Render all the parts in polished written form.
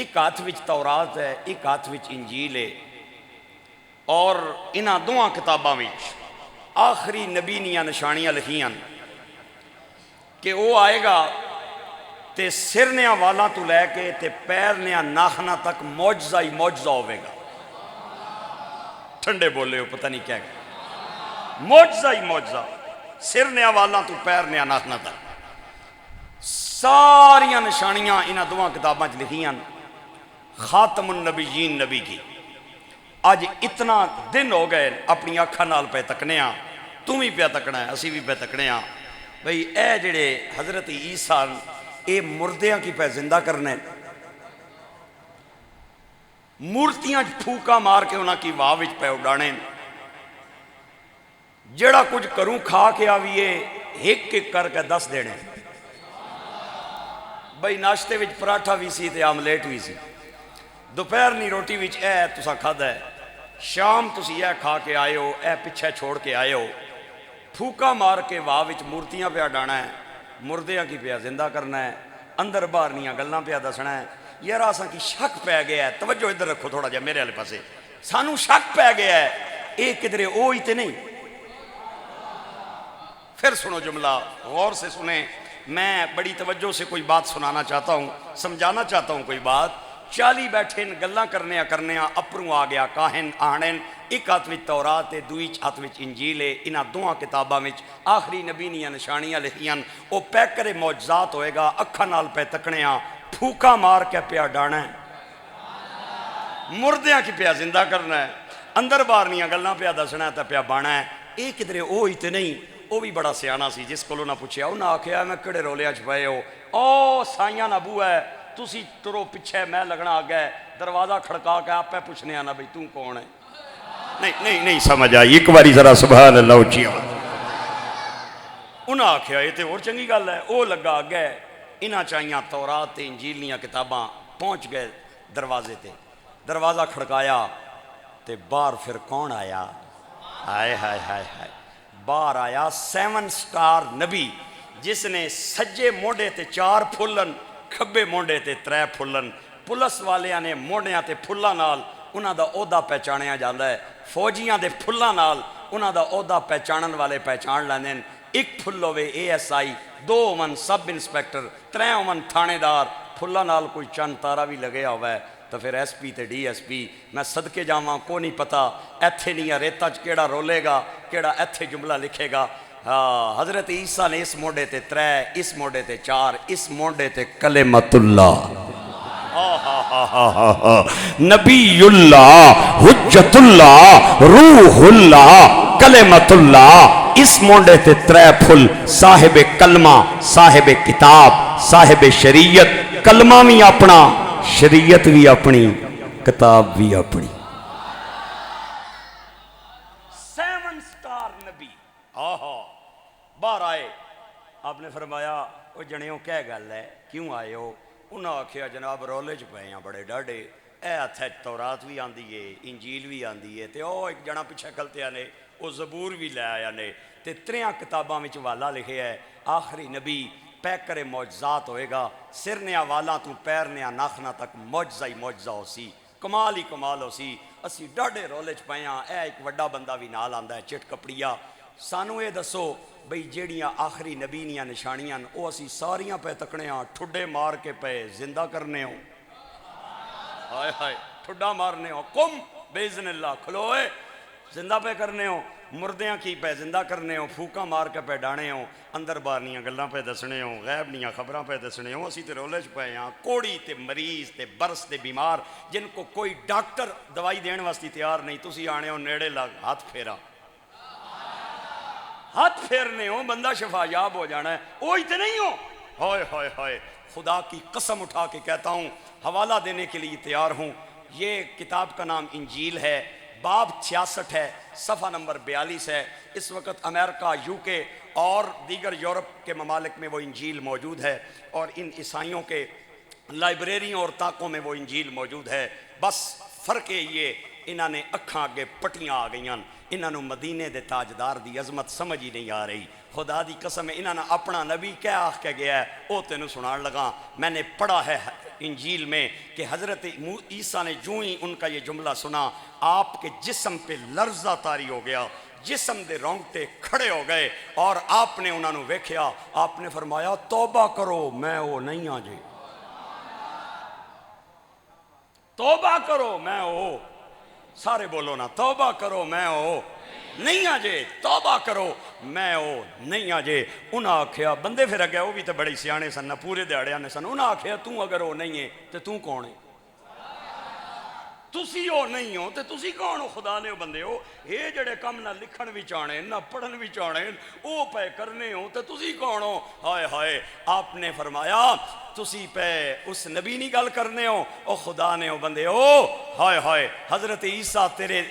ایک ہاتھ وچ تورات ہے، ایک ہاتھ وچ انجیل ہے، اور انہاں دوہاں کتاباں وچ آخری نبی نیاں نشانیاں لکھیاں کہ وہ آئے گا تے سر نیاں والاں تو لے کے تے پیر نیاں ناخنا تک معجزہ ہی معجزہ ہوئے گا. ٹھنڈے بولے ہو پتہ نہیں کیا گا، معجزہ ہی معجزہ، سر نیاں والاں تو پیر نیاں ناخنا تک ساریاں نشانیاں انہاں دوہاں کتاباں چ لکھیاں. خاتم النبیین نبی کی آج اتنا دن ہو گئے اپنی آنکھاں نال پہ تکنے ہاں، تم بھی پہ تکنا ہے، اسی بھی پہ تکنے ہاں بھئی اے جڑے حضرت عیسیٰ اے مردیاں کی پہ زندہ کرنے، مورتیاں پھوکا مار کے انہاں کی واہ وچ پہ اڈانے، جڑا کچھ کروں کھا کے آویے ایک ایک کر کے 10 دینے. بھئی ناشتے وچ پراٹھا بھی سی تے آملیٹ بھی سی، دوپہر نی روٹی وچ اے تسا کھادا ہے، شام تسی اے کھا کے آئے ہو، اے پچھے چھوڑ کے آئے ہو، پھوکا مار کے واہ وچ مورتیاں پہ ڈانا ہے، مردیاں کی پہ زندہ کرنا ہے، اندر باہر نیاں گلاں پہ دسنا ہے. یار آساں کی شک پہ گیا ہے، توجہ ادھر رکھو تھوڑا جا میرے والے پاسے، سانو شک پہ گیا ہے اے کدھرے اوہی تے نہیں. پھر سنو جملہ غور سے سنیں، میں بڑی توجہ سے کوئی بات سنانا چاہتا ہوں، سمجھانا چاہتا ہوں کوئی بات. 40 بیٹھے گلاں کرنے اپروں آ گیا کاہن آہنن، ایک ہاتھ وچ تورات ہے، دوئی ہاتھ وچ انجیل ہے، انہاں دوہاں کتاباں وچ آخری نبی نیاں نشانیاں لکھیاں. او پیکر معجزات ہوئے گا، اکھاں نال پہ تکنے ہاں، پھوکا مار کے پیا ڈانا ہے، مردیاں کی پیا زندہ کرنا ہے، اندر باہر نیاں گلاں پیا دسنا ہے تے پیا بانا ہے. اے کدھرے اوہی تے نہیں. وہ بھی بڑا سیانہ سی، جس کو انہاں پوچھیا انہاں آکھیا میں کڑے رولے چ پئے ہو، او سائیاں نبو ہے، تسی ترو پیچھے میں لگنا آ گئے، دروازہ کھڑکا کے آپ پہ پوچھنے آنا بھئی توں کون ہے. نہیں سمجھ آئی، ایک باری ذرا سبحان اللہ اچھی آواز. انہاں آکھیا یہ تے اور چنگی گل ہے، او لگا آ گئے، انہاں چاہیاں تورات تے انجیلیاں کتاباں پہنچ گئے دروازے تے، دروازہ کھڑکایا تے باہر پھر کون آیا؟ ہائے ہائے ہائے ہائے، باہر آیا 7 سٹار نبی، جس نے سجے موڈے تے 4 پھلن، کھبے موڈے تے 3 پھلن. پولیس والیاں نے موڈیاں تے پھلاں نال انہاں دا عہدہ پہچانیا جاندا ہے، فوجیاں دے پھلاں نال انہاں دا عہدہ پہچانن والے پہچان لیندے. ایک پھل ہوئے ASI، 2 ہون سب انسپیکٹر، 3 ہون تھانے دار، پھلاں نال کوئی چند تارا بھی لگیا ہوا ہے تو پھر SP تے DSP. میں صدقے جاواں کو نہیں پتا ایتھے نہیں ریتا چ کیڑا رولے گا، کیڑا ایتھے جملہ لکھے گا. حضرت عیسیٰ نے اس موڈے تے 3، اس موڈے تے 4، اس موڈے تے کلمت اللہ، نبی اللہ، حجت اللہ، روح اللہ، کلمت اللہ. اس موڈے تے 3 پھل، صاحب کلمہ، صاحب کتاب، صاحب شریعت، کلمہ بھی اپنا، شریعت بھی اپنی، کتاب بھی اپنی. 7 سٹار نبی باہر آئے. آپ نے فرمایا وہ جنیوں کیا گل ہے، کیوں آئے ہو؟ انہاں آکھیا جناب رولے چ پئے ہیں بڑے ڈاڈے، اے ہتھ تورات بھی آندی ہے، انجیل بھی آندی ہے، تے او ایک جنا پیچھے کھلتے نے وہ زبور بھی لے آیا نے، تے 3 کتاباں وچ والا لکھے ہے آخری نبی پیکر معجزات ہوئے گا، سر نیاں والاں تو پیر نیاں ناخنا تک معجزہ ہی معجزہ ہو سی، کمال ہی کمال ہو سی. اسی ڈاڈے رولے چ پئے ہاں. اے ایک وڈا بندہ بھی نال آندا ہے چٹ کپڑیا. سانو اے دسو بھئی جیڑیاں آخری نبی نیاں نشانیاں او اسی ساریاں پہ تکنے ہاں، ٹھڈے مار کے پہ زندہ کرنے ہوں، ہائے ہائے ٹھڈا مارنے ہوں، قم بیزن اللہ کھلوئے زندہ پہ کرنے ہوں، مردیاں کی پہ زندہ کرنے ہوں، پھوکا مار کے پہ ڈانے ہوں، اندر بارنیاں گلاں پہ دسنے ہوں، غیب نیاں خبراں پہ دسنے ہوں. اسی تے رولے چ پئے ہاں، کوڑی تے مریض تے برس تے بیمار جن کو کوئی ڈاکٹر دوائی دین واسطے تیار نہیں، تسی آنے ہو نیڑے لگ ہاتھ پھیرا، ہاتھ پھیرنے ہو بندہ شفا یاب ہو جانا ہے. اوہی تے نہیں ہو؟ ہائے ہائے ہائے، خدا کی قسم اٹھا کے کہتا ہوں، حوالہ دینے کے لیے تیار ہوں. یہ کتاب کا نام انجیل ہے، باب 66 ہے، صفحہ نمبر 42 ہے. اس وقت امریکہ، UK اور دیگر یورپ کے ممالک میں وہ انجیل موجود ہے، اور ان عیسائیوں کے لائبریریوں اور طاقوں میں وہ انجیل موجود ہے. بس فرق یہ انہاں نے اکھاں اگے پٹیاں آ گئیاں، انہاں نو مدینے دے تاجدار دی عظمت سمجھ ہی نہیں آ رہی۔ خدا دی قسم ہے انہاں نے اپنا نبی کیا آخ کے گیا ہے او تینوں سنان لگا۔ میں نے پڑھا ہے انجیل میں کہ حضرت عیسیٰ نے جو ہی ان کا یہ جملہ سنا، آپ کے جسم پہ لرزہ طاری ہو گیا، جسم دے رونگٹے کھڑے ہو گئے، اور آپ نے انہاں نو ویکھیا، آپ نے فرمایا توبہ کرو میں وہ نہیں آ جی، توبہ کرو میں وہ، سارے بولو نا توبہ کرو میں وہ نہیں آجے، توبہ کرو میں وہ نہیں آجے۔ انہاں آکھیا بندے پھر اگیا وہ بھی تو بڑی سیانے سن نہ پورے دیہڑے آنے سن، انہاں آکھیا تو اگر وہ نہیں ہے تو تو کون ہے؟ تسی ہو نہیں ہو تے تسی کون ہو؟ خدا نے ہو بندے ہو، یہ جڑے کم نہ لکھن بھی چاہنے نہ پڑھن بھی چاہنے او پہ کرنے ہو تے تسی کون ہو؟ ہائے ہائے، آپ نے فرمایا تسی پہ اس نبی نہیں گل کرنے ہو، او خدا نے ہو بندے ہو۔ ہائے ہائے، حضرت عیسیٰ تیرے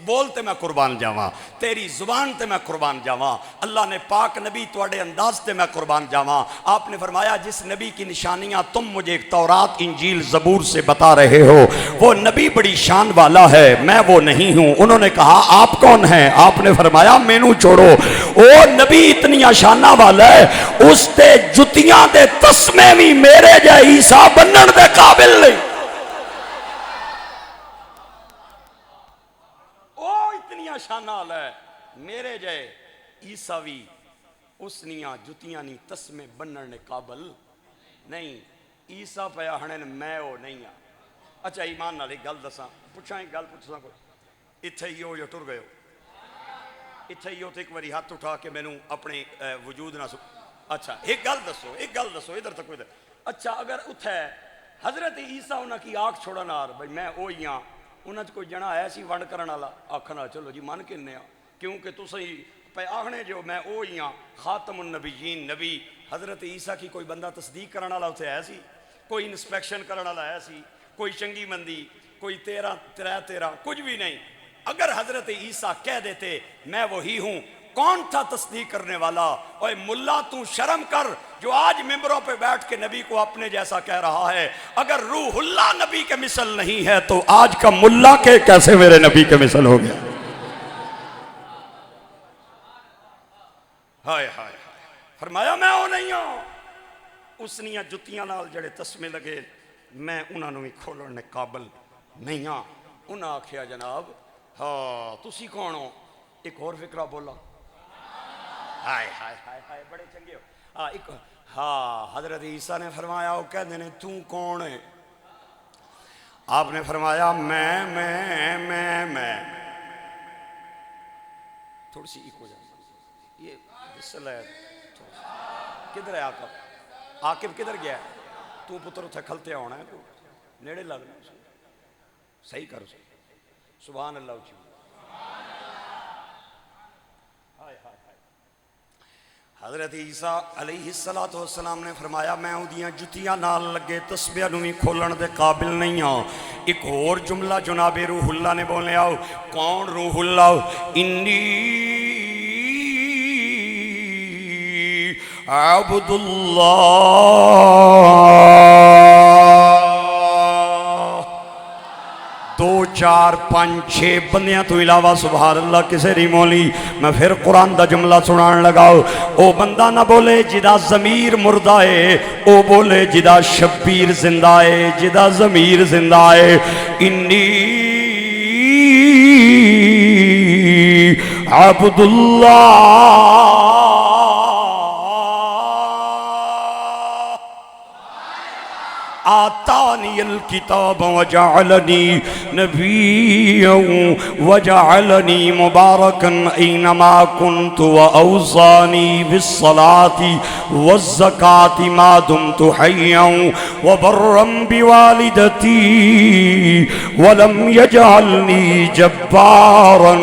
بولتے میں قربان جاواں، تیری زبان تے میں قربان جاواں، اللہ نے پاک نبی تواڈے انداز تے میں قربان جاواں۔ آپ نے فرمایا جس نبی کی نشانیاں تم مجھے تورات انجیل زبور سے بتا رہے ہو وہ نبی بڑی شان والا ہے، میں وہ نہیں ہوں۔ انہوں نے کہا آپ کون ہیں؟ آپ نے فرمایا مینوں چھوڑو، او نبی اتنی شانہ والا ہے اس تے جتیاں دے تسمے بھی میرے جے عیسیٰ بنن دے قابل نہیں، او اتنی شانہ والا ہے میرے جے عیسیٰ بھی اس نیاں جتیاں نہیں تسمے بنن دے قابل نہیں۔ عیسیٰ پیا ہنن میں وہ نہیں ہاں۔ اچھا ایمان نال ایک گل دساں، پوچھاں ایک گل پوچھاں کوئی اتھے ہی ہو جو ٹر گئے ہو، اتھے ہی ہو تو ایک واری ہاتھ اٹھا کے مینوں اپنے وجود نہ اچھا ایک گل دسو ادھر تک ادھر۔ اچھا اگر اتھے حضرت عیسیٰ انہاں کی آنکھ چھوڑن آر بھئی میں وہی ہاں، انہاں کوئی جنا ہے سی ونڈ کرن والا آکھنا چلو جی من کنے ہاں کیونکہ تسی پہ آخنے جو میں وہی ہاں خاتم النبیین نبی، حضرت عیسیٰ کی کوئی بندہ تصدیق کرن والا اتھے ہے سی، کوئی انسپیکشن کرن والا ہے سی، کوئی چنگی مندی، کوئی تیرہ کچھ بھی نہیں۔ اگر حضرت عیسیٰ کہہ دیتے میں وہی ہوں، کون تھا تصدیق کرنے والا؟ اوے ملا تو شرم کر جو آج ممبروں پہ بیٹھ کے نبی کو اپنے جیسا کہہ رہا ہے۔ اگر روح اللہ نبی کے مثل نہیں ہے تو آج کا ملا کے کیسے میرے نبی کے مثل ہو گیا؟ ہائے ہائے، فرمایا میں وہ نہیں ہوں، اس نیاں جتیاں نال جڑے تسمے لگے میں انہاں نو بھی کھولن نے قابل نہیں ہاں۔ انہاں آکھیا جناب ہاں تسی کون ہو؟ ایک اور فکرہ بولا، ہائے ہائے ہائے ہائے بڑے چنگے ہو۔ ہاں حضرت عیسیٰ نے فرمایا وہ کہہ دینے تو کون ہے؟ آپ نے فرمایا میں تھوڑی سی ایک ہو جائے یہ بسل ہے، کدھر ہے عاقب کدھر گیا ہے؟ تو پتر اتھے کھلتے ہونا ہے، نیڑے لگنا صحیح کرو سبحان اللہ اچھی۔ حضرت عیسیٰ علیہ السلام نے فرمایا میں اودیاں جتیاں نال لگے تسبیح نو بھی کھولن دے قابل نہیں ہوں۔ ایک اور جملہ جناب روح اللہ نے بولے آؤ، کون روح اللہ؟ انی عبد اللہ، دو چار پانچ چھ بندیاں تو علاوہ سبحان اللہ کسے نہیں مولی۔ میں پھر قرآن دا جملہ سنان لگاؤ، او بندہ نہ بولے جدا ضمیر مردہ ہے، او بولے جدا شبیر زندہ ہے، جدا ضمیر زندہ ہے۔ انی عبد اللہ آتانی الکتاب وجعلنی نبیا وجعلنی مبارکا اینما کنت واوصانی بالصلاة والزکاة ما دمت حیا وبرا بوالدتی ولم یجعلنی جبارا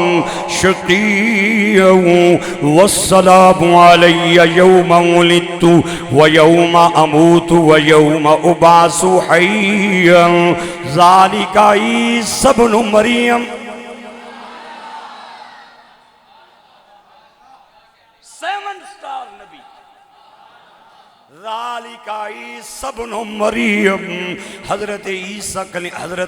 شقیا والسلام علی یوم ولدت ویوم اموت ویوم ابعث حیا ذالک عیسی ابن مریم۔ 7 سٹار نبی، ذالک ذالک عیسی ابن مریم، حضرت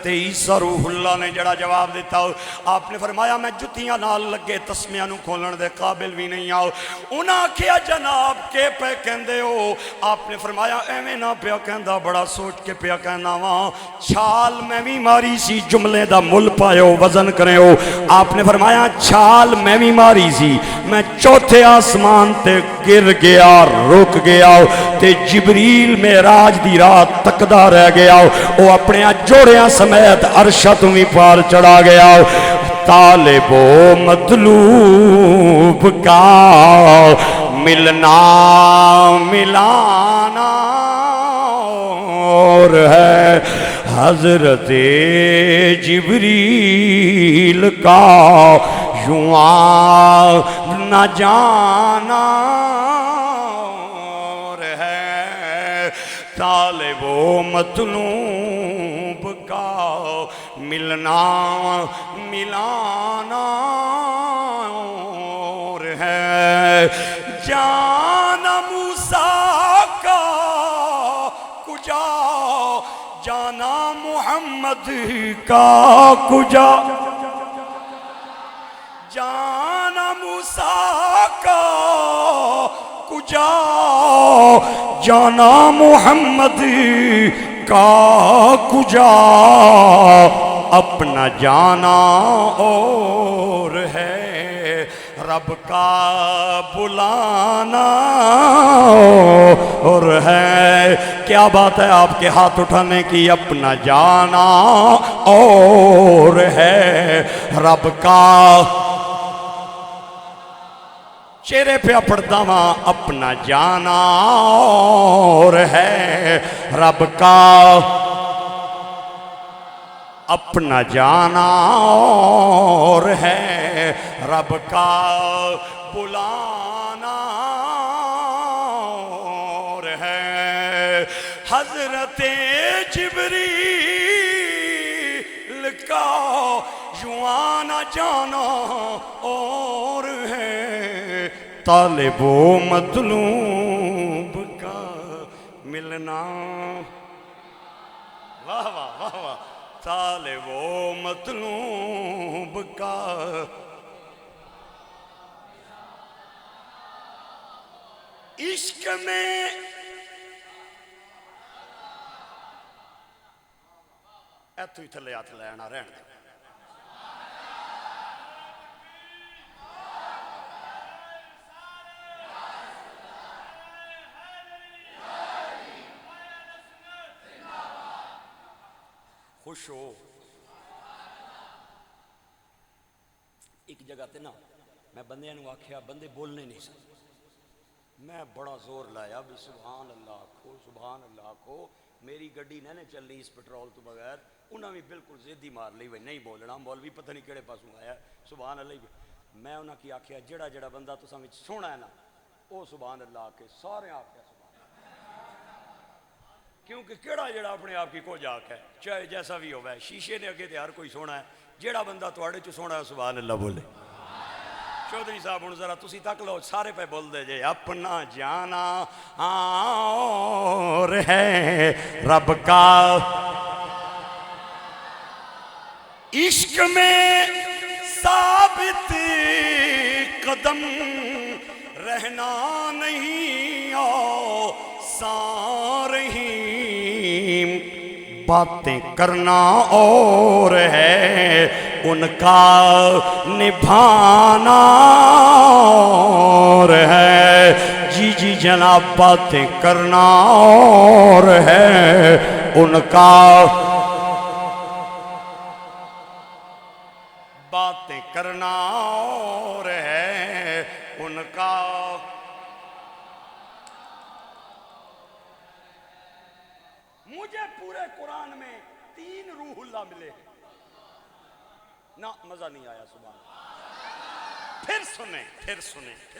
عیسیٰ روح اللہ نے جڑا جواب دیتا ہو، آپ نے فرمایا میں جتیاں نال لگے تسمیاں نو کھولن دے قابل بھی نہیں آؤ۔ انہاں کیا جناب کے پہ کہندے ہو؟ آپ نے فرمایا ایویں نہ پیا کہندا، بڑا سوچ کے پیا کہنا وا، چھال میں بھی ماری سی، جملے دا مل پایو وزن کرے ہو۔ آپ نے فرمایا چھال میں بھی ماری سی، میں چوتھے آسمان تے گر گیا، رک گیا تے جبریل معراج دی رات تکدا رہ گیا، وہ اپنے جوڑیاں سمیت عرشہ تو بھی پار چڑھا گیا۔ طالب و مطلوب کا ملنا ملانا اور ہے، حضرت جبریل کا یوں نہ جانا اور ہے، طالب و مطلوب کا ملنا ملانا اور ہے، جانا موسیٰ کا کجا، جانا محمد کا کجا، جانا موسیٰ کا کجا، جانا محمد کا کجا، اپنا جانا اور ہے، رب کا بلانا اور ہے۔ کیا بات ہے آپ کے ہاتھ اٹھانے کی، اپنا جانا اور ہے، رب کا چہرے پہ پڑھتا ہاں، اپنا جانا اور ہے، رب کا اپنا جانا اور ہے، رب کا بلانا اور ہے، حضرت جبریل کا یوں آنا جانا اور ہے، طالب و مطلوب کا ملنا، واہ واہ واہ واہ، طالب و مطلوب کا عشق میں ایتھو ہی تھلے ہاتھ لینا رہن دے۔ خوش ہو ایک جگہ تے نا میں بندے نو آکھیا، بندے بولنے نہیں سکتے، میں بڑا زور لایا بھی سبحان اللہ کھو، سبحان اللہ کھو، میری گڈی نہیں چلنی اس پٹرول تو بغیر، انہاں بھی بالکل زیدی مار لی نہیں بولنا، مولوی پتہ نہیں کیڑے پاسوں آیا، سبحان اللہ۔ میں انہاں کی آکھیا جڑا جڑا بندہ تساں وچ سونا ہے نا او سبحان اللہ کے سارے آکھیا سبحان اللہ، کیونکہ کیڑا جڑا اپنے آپ کی کو جا کے چاہے جیسا بھی ہوئے، شیشے نے اگے تے ہر کوئی سونا ہے، جڑا بندہ تواڈے چ سونا ہے سبحان اللہ بولے۔ چودھری صاحب ہن ذرا تسی تک لو، سارے پہ بول دے جے، اپنا جانا اور ہے، رب کا عشق میں ثابت قدم رہنا نہیں آسان رہیم، باتیں کرنا اور ہے، ان کا نبھانا اور ہے، جی جی جناب باتیں کرنا اور ہے، ان کا باتیں کرنا اور ہے، ان کا مجھے پورے قرآن میں 3 روح اللہ ملے ہیں، نہ مزہ نہیں آیا سبحان اللہ۔ پھر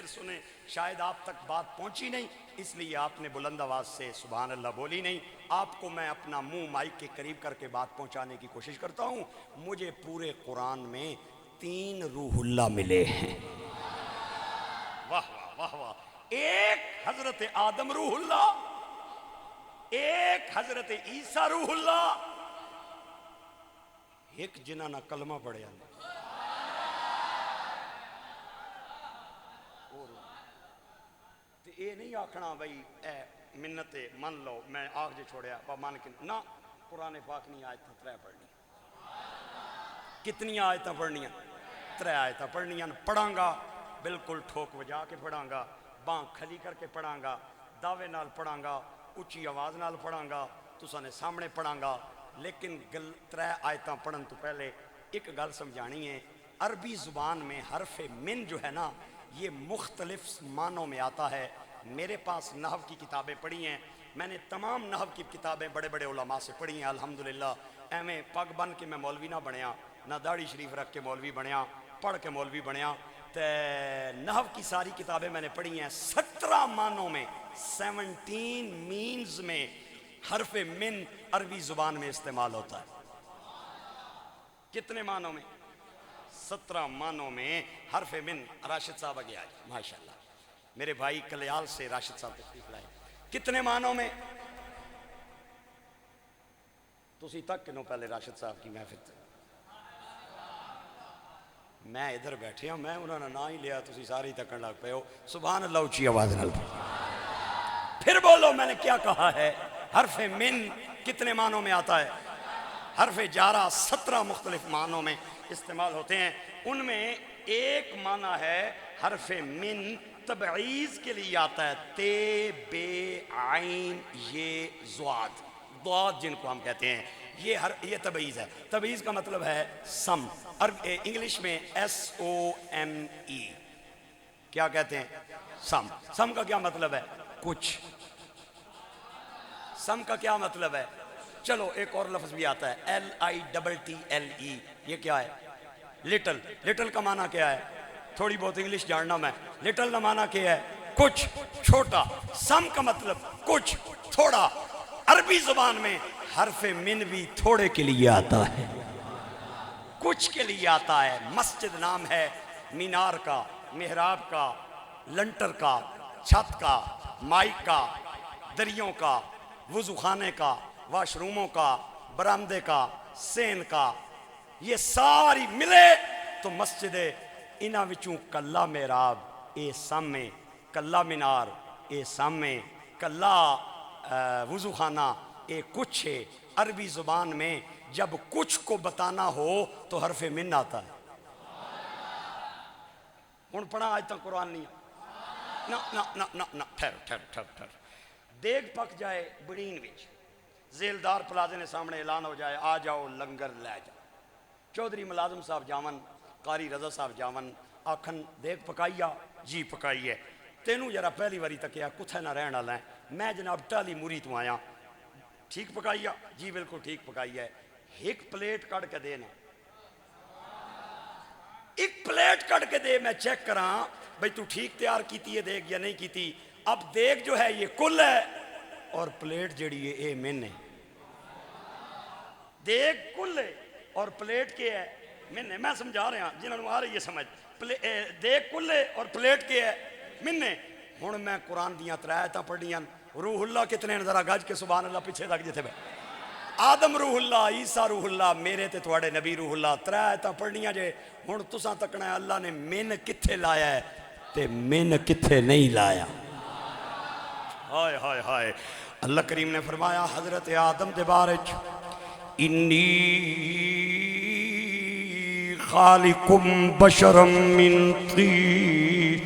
سنیں، شاید آپ تک بات پہنچی نہیں اس لیے آپ نے بلند آواز سے سبحان اللہ بولی نہیں، آپ کو میں اپنا منہ مائک کے قریب کر کے بات پہنچانے کی کوشش کرتا ہوں۔ مجھے پورے قرآن میں 3 روح اللہ ملے ہیں، واہ واہ واہ واہ۔ ایک حضرت آدم روح اللہ، ایک حضرت عیسیٰ روح اللہ، ایک جنہاں نہ کلمہ پڑھیا تے اے نہیں آکھنا بھئی اے منتے من لو میں آگ جے چھوڑیا با مان کے نہ، قرآن پاک نہیں آیتاں 3 پڑھنی، کتنی آیتاں پڑھنیاں 3 آیتاں پڑھنیاں، پڑھاں گا بالکل ٹھوک وجا کے پڑھاں گا، باں کھلی کر کے پڑھاں گا، دعوے نال پڑھاں گا، اچھی آواز نال پڑھاں گا، تساں نے سامنے پڑھاں گا، لیکن 3 آیتاں پڑھن تو پہلے ایک گل سمجھانی ہے۔ عربی زبان میں حرف من جو ہے نا یہ مختلف معنوں میں آتا ہے۔ میرے پاس نحو کی کتابیں پڑھی ہیں، میں نے تمام نحو کی کتابیں بڑے بڑے علماء سے پڑھی ہیں الحمدللہ۔ ایویں پگ بن کے میں مولوی نہ بنیا، نہ داڑھی شریف رکھ کے مولوی بنیا، پڑھ کے مولوی بنیا۔ نحو کی ساری کتابیں میں نے پڑھی ہیں، 17 معنوں میں 17 مینز میں حرف من عربی زبان میں استعمال ہوتا ہے۔ کتنے معنوں میں؟ 17 معنوں میں حرف من۔ راشد صاحب آگے آئے، ماشاءاللہ میرے بھائی کلیال سے راشد صاحب تشریف لائے۔ کتنے معنوں میں؟ تسی تک کنوں پہلے راشد صاحب کی محفل، میں ادھر بیٹھے ہوں، میں انہوں نے نہ ہی لیا، تسی سارے ہی تکن لگ پہ ہو۔ سبحان اللہ، اچھی آواز نال پھر بولو میں نے کیا کہا ہے؟ حرف من کتنے معنوں میں آتا ہے؟ حرف جارہ 17 مختلف معنوں میں استعمال ہوتے ہیں۔ ان میں ایک معنی ہے حرف من تبعیض کے لیے آتا ہے، تے بے عین یہ ضاد، ضاد جن کو ہم کہتے ہیں، یہ تبعیض ہے۔ تبعیض کا مطلب ہے سم، انگلش میں SOME، کیا کہتے ہیں؟ سم۔ سم کا کیا مطلب ہے؟ کچھ۔ سم کا کیا مطلب ہے؟ چلو ایک اور لفظ بھی آتا ہے LITTLE، یہ کیا ہے؟ لٹل۔ لٹل کا معنی کیا ہے؟ تھوڑی بہت انگلش جاننا میں۔ لٹل کا معنی کیا ہے؟ کچھ، چھوٹا۔ سم کا مطلب کچھ، تھوڑا۔ عربی زبان میں حرف من بھی تھوڑے کے لیے آتا ہے، کچھ کے لیے آتا ہے۔ مسجد نام ہے مینار کا، محراب کا، لنٹر کا، چھت کا، مائک کا، دریوں کا، وضو خانے کا، واش روموں کا، برآمدے کا، سین کا، یہ ساری ملے تو مسجد ہے۔ انہاں وچوں کلا محراب اے سامنے، کلا مینار اے سامنے، کلا وضو خانہ اے کچھ ہے۔ عربی زبان میں جب کچھ کو بتانا ہو تو حرف من آتا ہے۔ ہن پڑھا آج تک قرآن نہیں ہے، نہ ٹھہر دیگ پک جائے بڑین وچ، زیلدار پلازے نے سامنے اعلان ہو جائے آ جاؤ لنگر لے جاؤ، چودھری ملازم صاحب جاون، قاری رضا صاحب جاون، آکھن دیگ پکائی آ جی پکائی ہے، تینوں ذرا پہلی واری تکیا کتھے نہ رہن والا ہے، میں جناب ٹالی موری تو آیا، ٹھیک پکائی آ جی بالکل ٹھیک پکائی ہے، ایک پلیٹ کڑ کے دے نا، ایک پلیٹ کڑ کے دے، میں چیک کراں بھئی تو ٹھیک تیار کیتی ہے دیگ یا نہیں کیتی۔ اب دیگ جو ہے یہ کل ہے اور پلیٹ جڑی ہے اے من ہے۔ دیگ کل ہے اور پلیٹ کے ہے من ہے، میں سمجھا رہا ہوں جنہوں نے آ رہی ہے سمجھ، دیگ کل ہے اور پلیٹ کے ہے من ہے۔ ہن میں قرآن دیاں 3 آیتاں پڑھیاں، روح اللہ کتنے ہیں ذرا گج کے سبحان اللہ پیچھے لگ جتے بھائی، آدم روح اللہ، عیسیٰ روح اللہ، میرے تے تھوڑے نبی روح اللہ، 3 آیتاں پڑھنیاں جے۔ ہن تساں تکنا ہے اللہ نے من کتھے لایا ہے تے من کتھے نہیں لایا۔ ہائے ہائے ہائے، اللہ کریم نے فرمایا حضرت آدم دے بارے انی خالقم بشرم من طین،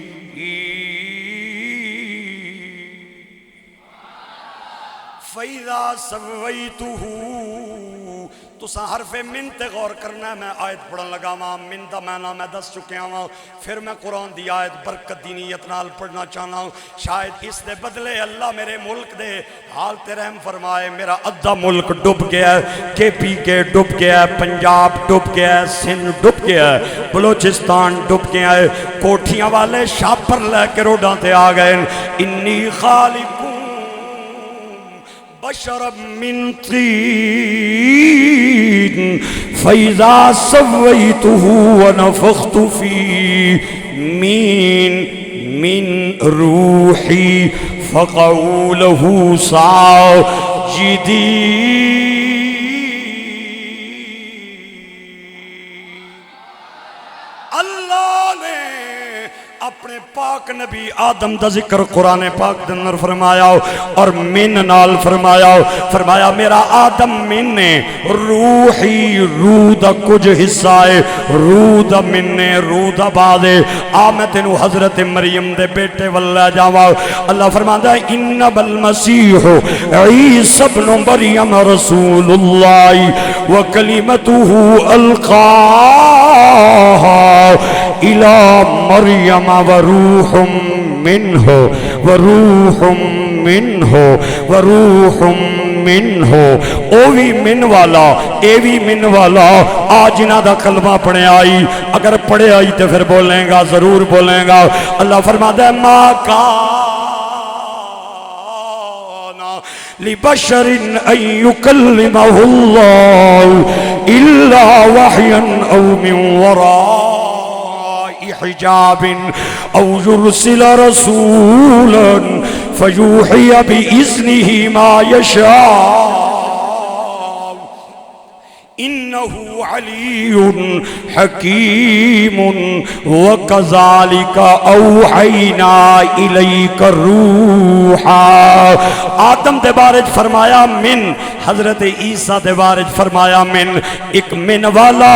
فَإِذَا سَوَّيْتُهُ، تُسا حرف من تے غور کرنا ہے۔ میں آیت پڑھن لگا ہاں، من دا معنی میں دس چکے ہاں، پھر میں قرآن دی آیت برکت دی نیت نال پڑھنا چاہنا ہوں، شاید اس دے بدلے اللہ میرے ملک دے حال تے رحم فرمائے۔ میرا ادھا ملک ڈوب گیا ہے، KPK ڈوب گیا ہے، پنجاب ڈوب گیا ہے، سندھ ڈوب گیا ہے، بلوچستان ڈوب گیا ہے، کوٹھیاں والے شاپر لے کے روڈاں تے آ گئے۔ انی خالق بشرا من طین فَإِذَا سَوَّيْتُهُ وَنَفَخْتُ فِيهِ مِن رُوحِي فَقَعُوا لَهُ سَاجِدِينَ۔ اللہ نے اپنے پاک نبی آدم دا ذکر قرآن پاک دے اندر فرمایا اور من نال فرمایا میرا آدم من نے روحی روح دا کچھ حصہ ہے، روح دا من نے روح دا بعد ہے۔ میں تینو حضرت مریم دے بیٹے واللہ جاوا، اللہ فرماتا ہے انما المسیح عیسی ابن مریم رسول اللہ وکلمتہ القاها الى مریم وروح منہ وروح منہ وروح منہ، او بھی من والا اے بھی من والا، آج نہ دا کلمہ پڑھے آئی، اگر پڑھے آئی تو پھر بولیں گا، ضرور بولیں گا۔ اللہ فرماتا ہے ما کانا لبشر ان یکلمہ اللہ الا وحیا او من وراء حجاب او يرسل رسولا فيوحي بإذنه ما يشاء إنه علي حكيم وكذلك أوحينا إليك الروح۔ آدم دے بارج فرمایا من، حضرت عیسیٰ دے بارج فرمایا من، ایک من والا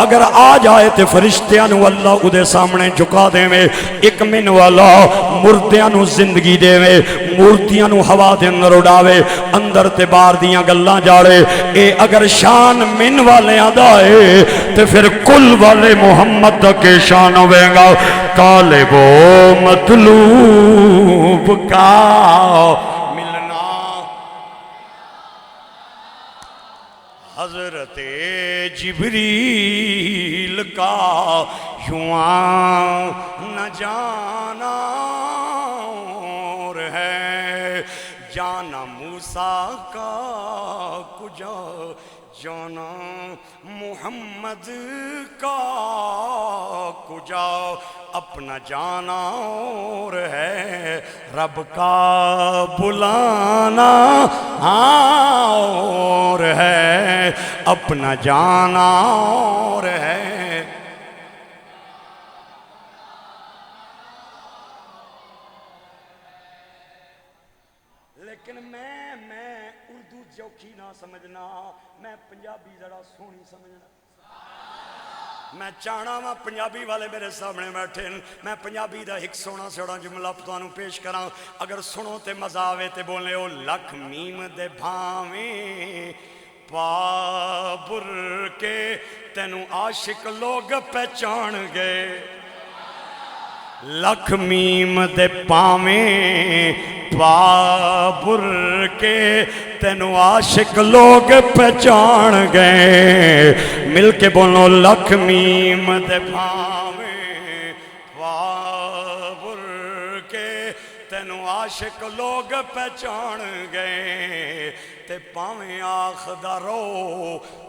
اگر آ جائے تے فرشتیاں نو اللہ او دے سامنے جھکا دے میں، ایک من والا مردیاں نو زندگی دے میں، مورتیاں نو ہوا دے اندر اڑاوے، اندر تے بار دیاں گلاں جاڑے، اے اگر شان من والے آدھائے تے پھر کل والے محمد کے شان ہوئے گا۔ طالب و مطلوب کا ملنا، حضرت جبریل کا یوں نہ جانا اور ہے، جانا موسیٰ کا کجا جانا محمد کا کجا، اپنا جانا اور ہے رب کا بلانا اور ہے، اپنا جانا اور ہے۔ لیکن میں اردو جوکی نہ سمجھنا، میں پنجابی ذرا سونی سمجھنا، میں چاہنا وا پنجابی والے میرے سامنے بیٹھے، میں پنجابی دا ایک سونا سونا جملہ تانوں پیش کراں، اگر سنو تے مزہ آوے تے بولے او لکھ میم دے بھاویں پابر کے تینوں عاشق لوگ پہچان گئے، لکھ میم دے پاویں پابر کے تینوں عاشق لوگ پہچان گئے، مل کے بولو لکھ میم دے پاویں پابر کے تینوں عاشق لوگ پہچان گئے، تے پاویں آخدا رو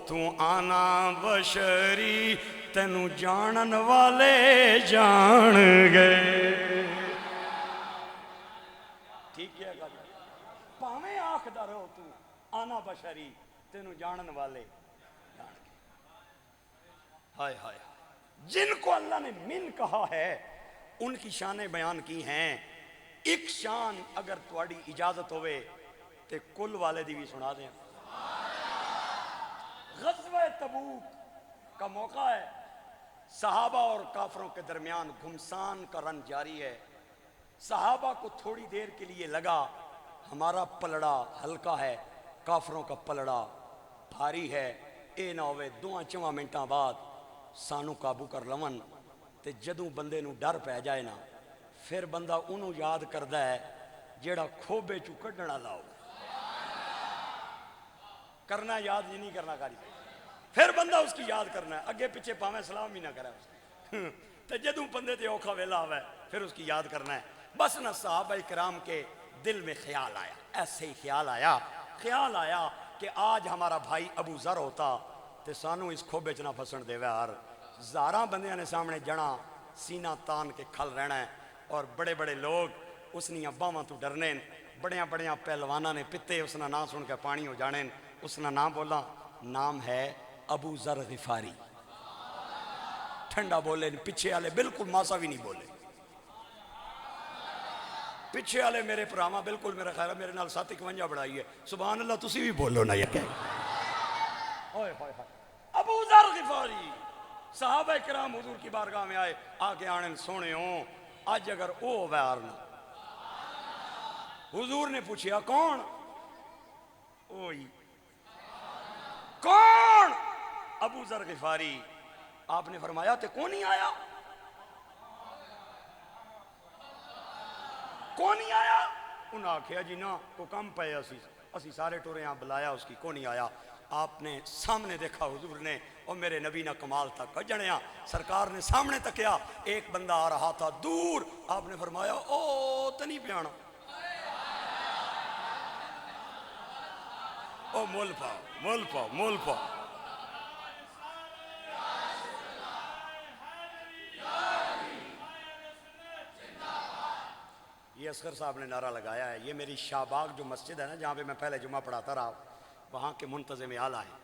تو آنا بشری تینوں جانن والے جان گئے۔ ٹھیک ہے گا، پاویں آخدا رو تو آنا بشری تینوں جانن والے جان گئے۔ ہائے ہائے، جن کو اللہ نے من کہا ہے ان کی شانیں بیان کی ہیں، ایک شان اگر تواڈی اجازت ہوئے تے کل والے دی بھی سنا دیں۔ غزوہ تبوک کا موقع ہے، صحابہ اور کافروں کے درمیان گھمسان کا رن جاری ہے، صحابہ کو تھوڑی دیر کے لیے لگا ہمارا پلڑا ہلکا ہے، کافروں کا پلڑا بھاری ہے، اے نہ ہوئے 2-4 منٹاں بعد سانو قابو کر لون، تے جدوں بندے نو ڈر پہ جائے نا پھر بندہ انہوں یاد کردا ہے جیڑا کھوبے چو کڈنا لاؤ، کرنا یاد ہی نہیں کرنا کاری، پھر بندہ اس کی یاد کرنا ہے، اگے پیچھے پاویں سلام ہی نہ کرے، تے جدوں بندے تے اوکھا ویلا ہوئے پھر اس کی یاد کرنا ہے۔ بس نہ صحابہ کرام کے دل میں خیال آیا، ایسے ہی خیال آیا کہ آج ہمارا بھائی ابو ذر ہوتا تے سانو اس کھوبے چ نہ پھسن دے یار، زاراں بندیاں نے سامنے جنا سینہ تان کے کھل رہنا ہے، اور بڑے بڑے لوگ اس نیاں باواں تو ڈرنے، بڑیاں بڑیاں پہلوانا نے پتے اس کا نام سن کے پانی ہو جانے. اس کا نام بولا, نام ہے ابو ذر غفاری. ٹھنڈا بولے, پیچھے والے بالکل ماسا بھی نہیں بولے. پیچھے والے میرے پراما بالکل میرا خیال ہے میرے نال 751 بڑھائی ہے. سبحان اللہ, تسی بھی بولو نا یہ کہ ابو ذر غفاری. صحابہ کرام حضور کی بارگاہ میں آئے, آگے آنے سونے ہوں آج اگر او ویارنا. حضور نے پوچھیا کون؟ اوئی کون؟ ابو ذر غفاری. آپ نے فرمایا تے کون نہیں آیا؟ کون نہیں آیا؟ انہاں آکھیا جی نا کو کم پے اسی سارے ٹورے ہاں بلایا اس کی کون نہیں آیا. آپ نے سامنے دیکھا حضور نے, اور میرے نبی نہ کمال تک جنیا سرکار نے سامنے تکیا, ایک بندہ آ رہا تھا دور. آپ نے فرمایا او تو نہیں پیانا, او مول پاؤ مول پاؤ مول پاؤ. یہ اصغر صاحب نے نعرہ لگایا ہے. یہ میری شاہباغ جو مسجد ہے نا جہاں پہ میں پہلے جمعہ پڑھاتا رہا, وہاں کے منتظم اعلیٰ ہیں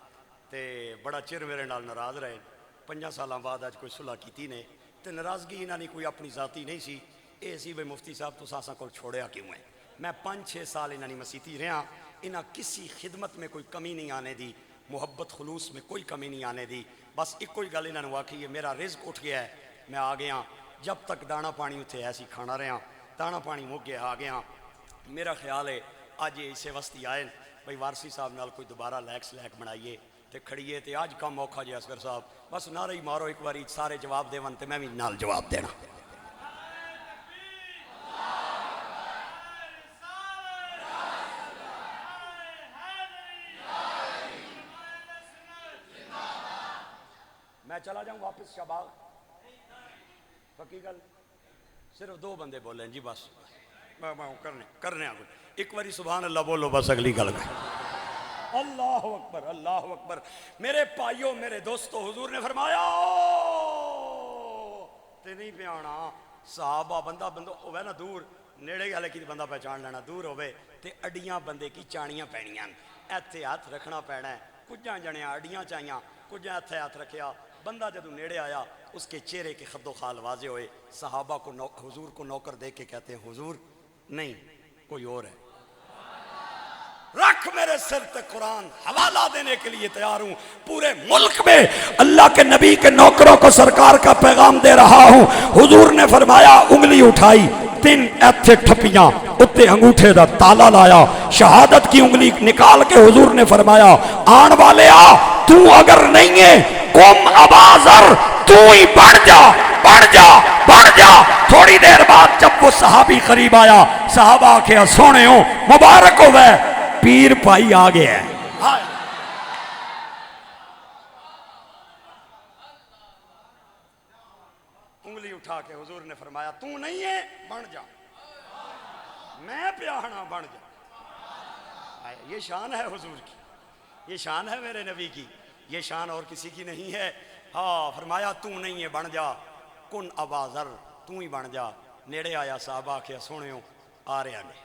تے بڑا چر میرے نال ناراض رہے. 5 سالاں بعد آج کوئی صلح کیتی نے تے ناراضگی انہاں نے کوئی اپنی ذاتی نہیں سی. اے سی بھئی مفتی صاحب تو ساساں کو چھوڑیا کیوں ہے. میں 5-6 سال انہاں نے مسیتی رہا, انہاں کسی خدمت میں کوئی کمی نہیں آنے دی, محبت خلوص میں کوئی کمی نہیں آنے دی. بس ایک کوئی گل انہاں نے واقعی ہے, میرا رزق اٹھ گیا ہے, میں آ گیا. جب تک دانا پانی اتھے ایسی کھانا رہا, دانا پانی مک گیا آ گیا. میرا خیال ہے آج یہ اسے وسطی آئے بھئی وارسی صاحب نال کوئی دوبارہ لیکس لیک بنائیے تے کھڑیے تے آج کم موقع جی اصغر صاحب بس نعرہ ہی مارو ایک باری سارے جواب دے ون تے میں بھی نال جواب دینا. میں چلا جاؤں واپس شہباغ. پکی گل, صرف 2 بندے بولیں جی بس کرنے آگے ایک باری سبحان اللہ بولو بس اگلی گل گئے. اللہ اکبر اللہ اکبر. میرے بھائیوں میرے دوستو, حضور نے فرمایا تے نہیں پیانا. صحابہ بندہ ہوئے نا دور, نیڑے گا لیکن بندہ پہچان لینا, دور ہوئے تے اڈیاں بندے کی چانیاں پینیاں, ایتھے ہاتھ رکھنا پینا ہے. کچھاں جنیاں اڈیاں چاہیاں, کچھاں ایتھے ہاتھ رکھیا. بندہ جدو نیڑے آیا اس کے چہرے کے خد و خال واضح ہوئے. صحابہ کو حضور کو نوکر دیکھ کے کہتے ہیں حضور نہیں کوئی اور ہے. رکھ میرے سر تے قرآن, حوالہ دینے کے لیے تیار ہوں. پورے ملک میں اللہ کے نبی کے نوکروں کو سرکار کا پیغام دے رہا ہوں. حضور نے فرمایا انگلی اٹھائی, 3 ایتھے ٹھپیاں, اتے انگوٹھے دا تالا لایا, شہادت کی انگلی نکال کے حضور نے فرمایا آن والے آ, تو اگر نہیں ہے قم ابا ذر, تو ہی بڑھ جا بڑھ جا بڑھ جا. تھوڑی دیر بعد جب وہ صحابی قریب آیا, صحابہ آکھیا سونے ہوں مبارک ہوئے, پیر پائی آگے ہے. انگلی اٹھا کے حضور نے فرمایا تو نہیں ہے بڑھ جا, میں پیاہنا بڑھ جا. یہ شان ہے حضور کی, یہ شان ہے میرے نبی کی, یہ شان اور کسی کی نہیں ہے. ہاں فرمایا تو نہیں ہے بن جا, کن ابا ذر, تو ہی بن جا. نیڑے آیا صحابہ کے سونے ہوں آ رہے ہیں.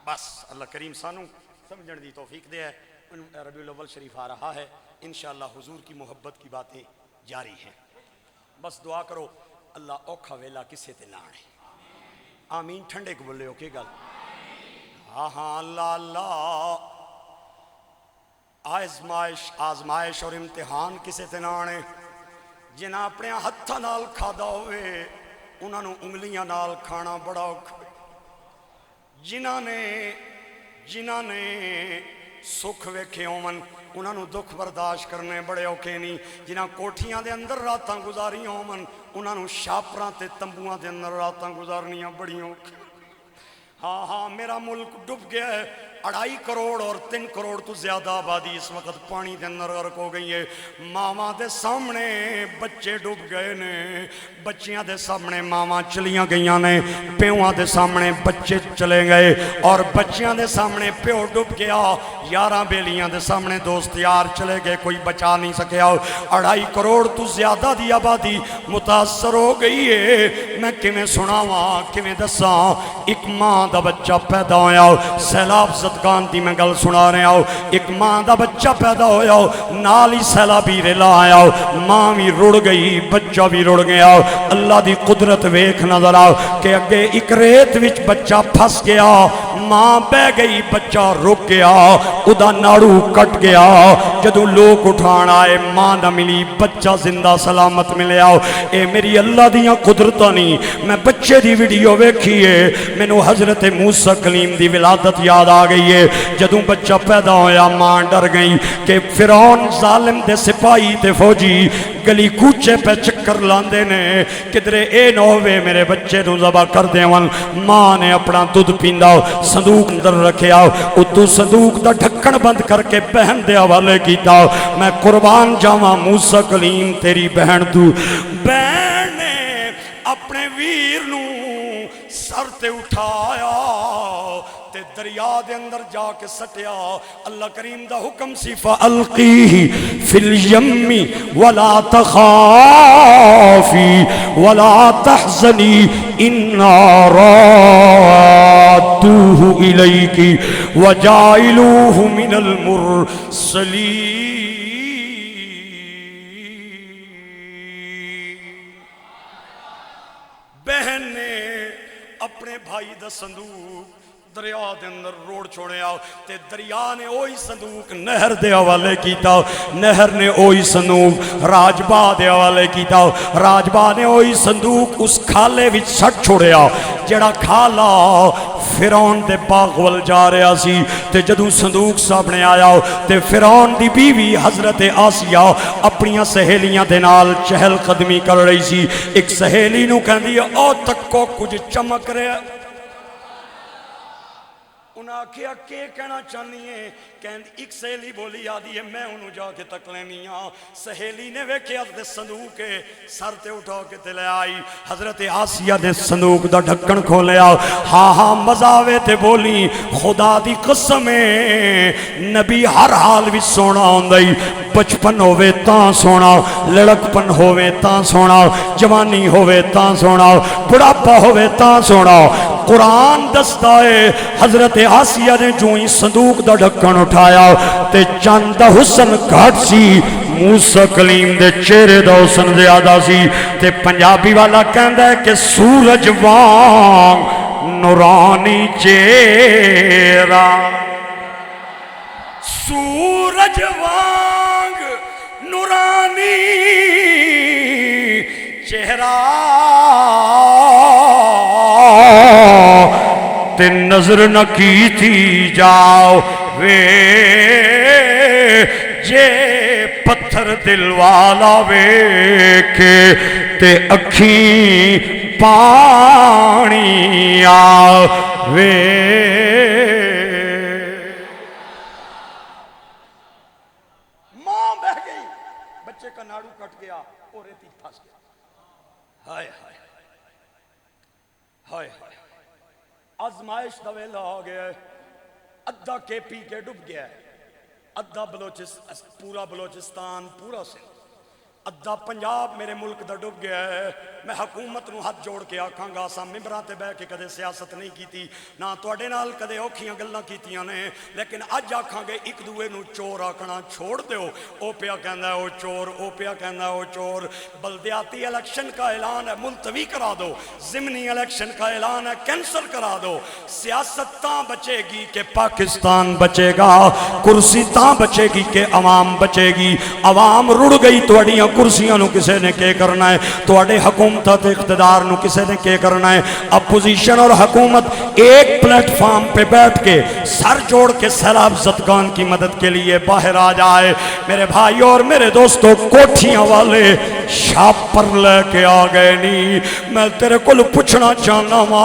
بس اللہ کریم سانو سمجھن دی توفیق دے. ربیع الاول شریف آ رہا ہے, انشاءاللہ حضور کی محبت کی باتیں جاری ہیں. بس دعا کرو اللہ اوکھا ویلا کسے تے نہ آنے. آمین. ٹھنڈے کو بولے ہو کہ گل. ہاں ہاں اللہ اللہ. آزمائش اور امتحان کسے تے نہ آنے. جنہاں اپنے ہتھاں نال کھادا ہوئے انہاں نوں انگلیاں نال کھانا بڑا اوکھا. جنہاں نے سکھ ویکھے ہون انہاں نوں دکھ برداشت کرنے بڑے اوکھے نہیں. جنہاں کوٹھیاں دے اندر راتاں گزاریاں ہون انہاں نوں شاپراں تے تمبوਆਂ دے اندر راتاں گزارنیاں بڑی اوکھے. ہاں ہاں میرا ملک ڈوب گیا ہے, 2.5 کروڑ اور 3 کروڑ تو زیادہ آبادی اس وقت پانی دے اندر غرق ہو گئی ہے. ماواں دے سامنے بچے ڈوب گئے نے, بچیاں دے سامنے ماواں چلیاں گئیاں نے, پیواں دے سامنے بچے چلے گئے, اور بچیاں دے سامنے پیو ڈوب گیا, یاراں بیلیاں دے سامنے دوست یار چلے گئے, کوئی بچا نہیں سکیا. 2.5 کروڑ تو زیادہ دی آبادی متاثر ہو گئی ہے. میں کیویں سناواں کیویں دساں؟ ایک ماں دا بچہ پیدا ہویا, سیلاب زدگان دی میں گل سنا رہا ہوں. ایک ماں دا بچہ پیدا ہویا, نال ہی سیلابی ریلا آیا, ماں بھی رڑ گئی, بچہ بھی رڑ گیا. اللہ دی قدرت ویکھ نظر آؤ کہ اگے ایک ریت وچ بچہ پھس گیا, ماں بہ گئی, بچہ رک گیا, ادا ناڑو کٹ گیا. جدوں لوگ اٹھان آئے ماں نہ ملی, بچہ زندہ سلامت ملیا. اے میری اللہ دیاں قدرتاں نہیں, میں بچے دی ویڈیو ویکھیے مینوں حضرت موسیٰ کلیم دی ولادت یاد آ گئی ہے. جدوں بچہ پیدا ہویا ماں ڈر گئی کہ فرعون ظالم دے سپاہی تے فوجی گلی کوچے پہ چکر لاندے نے, کدرے اے نہ ہوئے میرے بچے نو ذبح کر دیون. ماں نے اپنا دودھ پیندا, صندوق اندر رکھیا, اتو صندوق دا ڈھکن بند کر کے بہن دے حوالے کیتا. میں قربان جاواں موسیٰ کلیم تیری بہن تو. بہن نے اپنے ویر نو سر تے اٹھایا تے دریا دے اندر جا کے سٹیا. اللہ کریم دا حکم سی فَأَلْقِيهِ فِي الْيَمِّ وَلَا تَخَافِي وَلَا تَحْزَنِي إِنَّا رَادُّوهُ إِلَيْكِ وَجَاعِلُوهُ مِنَ الْمُرْسَلِينَ. بہن نے اپنے بھائی دا صندوق دریا دے اندر روڑ چھوڑیا تے دریا نے اوہی صندوق نہر دے حوالے کیتا, نہر نے اوہی صندوق راجبا دے حوالے کیتا, راجبا نے اوہی صندوق اس کھالے وچ سٹ چھوڑیا جڑا کھالا فرعون دے باغ ول جا رہا سی. تے جدوں صندوق سامنے آیا تے فرعون دی بیوی حضرت آسیہ اپنیاں سہیلیاں دے نال چہل قدمی کر رہی سی. ایک سہیلی نو کہندی ہے او تکو کچھ چمک رہا. انہاں آکھیا کہ کہنا چاہنی ہے؟ کہند ایک سہیلی بولی آدھی ہے میں انہوں جا کے تک لینی ہاں. سہیلی نے ویکھیا تے صندوق کے سر تے اٹھا کے تے لے آئی. حضرت آسیہ نے صندوق دا ڈھکن کھولیا, ہاں ہاں مزاوے تے بولی خدا دی قسم ہے نبی ہر حال وچ سونا ہوندائی, بچپن ہوئے تاں سونا, لڑکپن ہوئے تاں سونا, جوانی ہوئے تاں سونا, بڑھاپا ہوئے تاں سونا. قرآن دستا ہے حضرت آسیہ نے جو ہی صندوق دا ڈھکن اٹھایا تے چند حسن گھٹ سی, موسیٰ کلیم دے چہرے دا حسن زیادہ سی. تے پنجابی والا کہندا ہے کہ سورج وانگ نورانی چہرہ, سورج وانگ نورانی چہرہ تے نظر نہ کی تھی جاؤ وے جے پتھر دل والا ویکھے تے اکھیں پانی آوے. ماں بہ گئی, بچے کا ناڑو کٹ گیا اور ریتی پھنس گیا. ہائے ہائے ہائے ہائے, آزمائش دا ویلا ہو گیا ہے. ادھا کے پی کے ڈوب گیا ہے, ادھا پورا بلوچستان پورا سے, ادھا پنجاب میرے ملک دا ڈوب گیا ہے. میں حکومت نو ہاتھ جوڑ کے آکھاں گا سا ممبراں تے بہ کے کدے سیاست نہیں کیتی, نہ تواڈے نال کدے اوکھیاں گلاں کیتیاں نے, لیکن اج آکھاں گے ایک دوے نو چور آکھنا چھوڑ دیو. او پیا کہندا ہے او چور, او پیا کہندا ہے او چور. بلدیاتی الیکشن کا اعلان ہے ملتوی کرا دو, ضمنی الیکشن کا اعلان ہے کینسل کرا دو. سیاست تاں بچے گی کہ پاکستان بچے گا, کرسی تاں بچے گی کہ عوام بچے گی. عوام رڑ گئی تواڈیاں کرسیاں نو کسے نے کے کرنا ہے, تواڈے حکومت تے اقتدار نو کسے نے کے کرنا ہے. اپوزیشن اور حکومت ایک پلیٹ فارم پہ بیٹھ کے سر جوڑ کے سیلاب زدگان کی مدد کے لیے باہر آ جائے. میرے بھائیوں اور میرے دوستوں کوٹھیاں والے شاپر لے کے آ گئے نہیں. میں تیرے کو پوچھنا چاہنا وا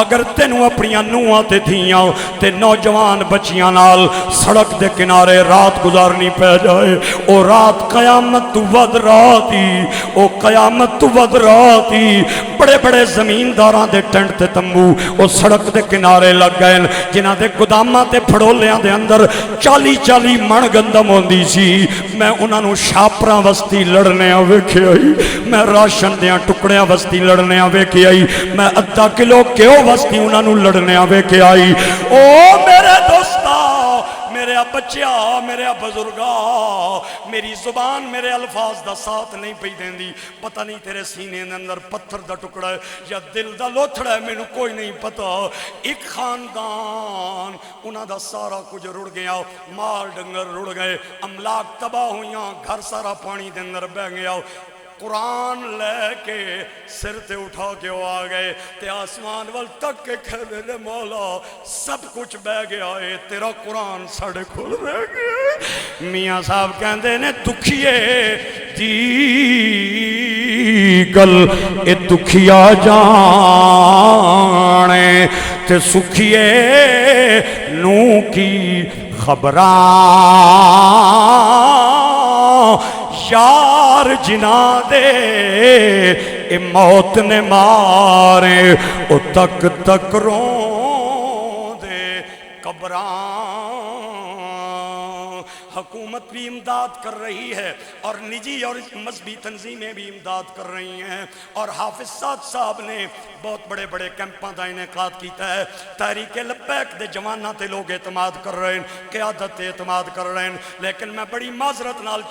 اگر تینوں اپنی نوہاں تے دھیاں تے نوجوان بچیاں نال سڑک دے کنارے رات گزارنی پہ جائے او رات قیامت تو ود رات ہی او قیامت تو ود رات ہی. بڑے بڑے زمینداراں دے ٹینٹ تے تمبو او سڑک دے کنارے لگ گئے جنہاں دے گوداماں تے پھڑولیاں دے اندر 40 من گندم ہوندی سی. میں انہاں نو شاپراں وستی لڑنے ویکھے آئی, میں راشن دیاں ٹکڑیاں وستی لڑنے ویکھے آئی, میں ادھا کلو کیوں وستی انہاں نو لڑنے ویکھے آئی. او میرے دوستا میرے بچیا میرے بزرگا میری زبان میرے الفاظ دا ساتھ نہیں پئی دیندی. پتہ نہیں تیرے سینے دے اندر پتھر دا ٹکڑا ہے یا دل دا لوتھڑا ہے مینوں کوئی نہیں پتا. ایک خاندان انہاں دا سارا کچھ رڑ گیا, مال ڈنگر رڑ گئے, املاک تباہ ہویاں, گھر سارا پانی دے اندر بہ گیا. قرآن لے کے سر تے اٹھا کے وہ آ گئے تے آسمان وال تک کے کھلے لے مولا سب کچھ بہ گیا ہے تیرا قرآن ساڑے کھل رہ گئے. میاں صاحب کہندے نے دکھیے دی گل اے دکھیا جانے تے سکھیے نو کی خبراں یار جنا دے اے موت نے مارے او تک تک رون دے قبراں. حکومت بھی امداد کر رہی ہے اور نجی اور مذہبی تنظیمیں بھی امداد کر رہی ہیں, اور حافظ سعد صاحب نے بہت بڑے بڑے کیمپاں دا انعقاد کیتا ہے. تحریک لبیک دے جواناں تے لوگ اعتماد کر رہے ہیں, قیادت تے اعتماد کر رہے ہیں. لیکن میں بڑی معذرت نال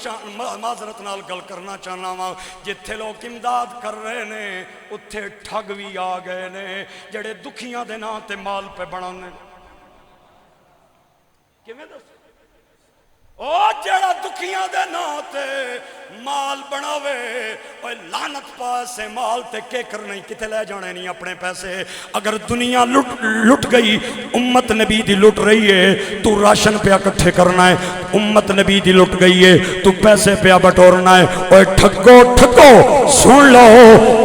گل کرنا چاہنا ہاں, جتھے لوگ امداد کر رہے ہیں اتھے ٹھگ بھی آ گئے نے جڑے دکھیاں دے نام تے مال پہ بنانے. کیویں دس او جڑا دکھیاں دے نام تے مال بناوے اوے لعنت پاسے مال تے کیکر نہیں کتے لے جانے نہیں اپنے پیسے. اگر دنیا لٹ گئی امت نبی دی لٹ رہی ہے تو راشن پیا کٹھے کرنا ہے, امت نبی دی لٹ گئی ہے تو پیسے پیا بٹورنا ہے. اوے ٹھگو ٹھگو سن لو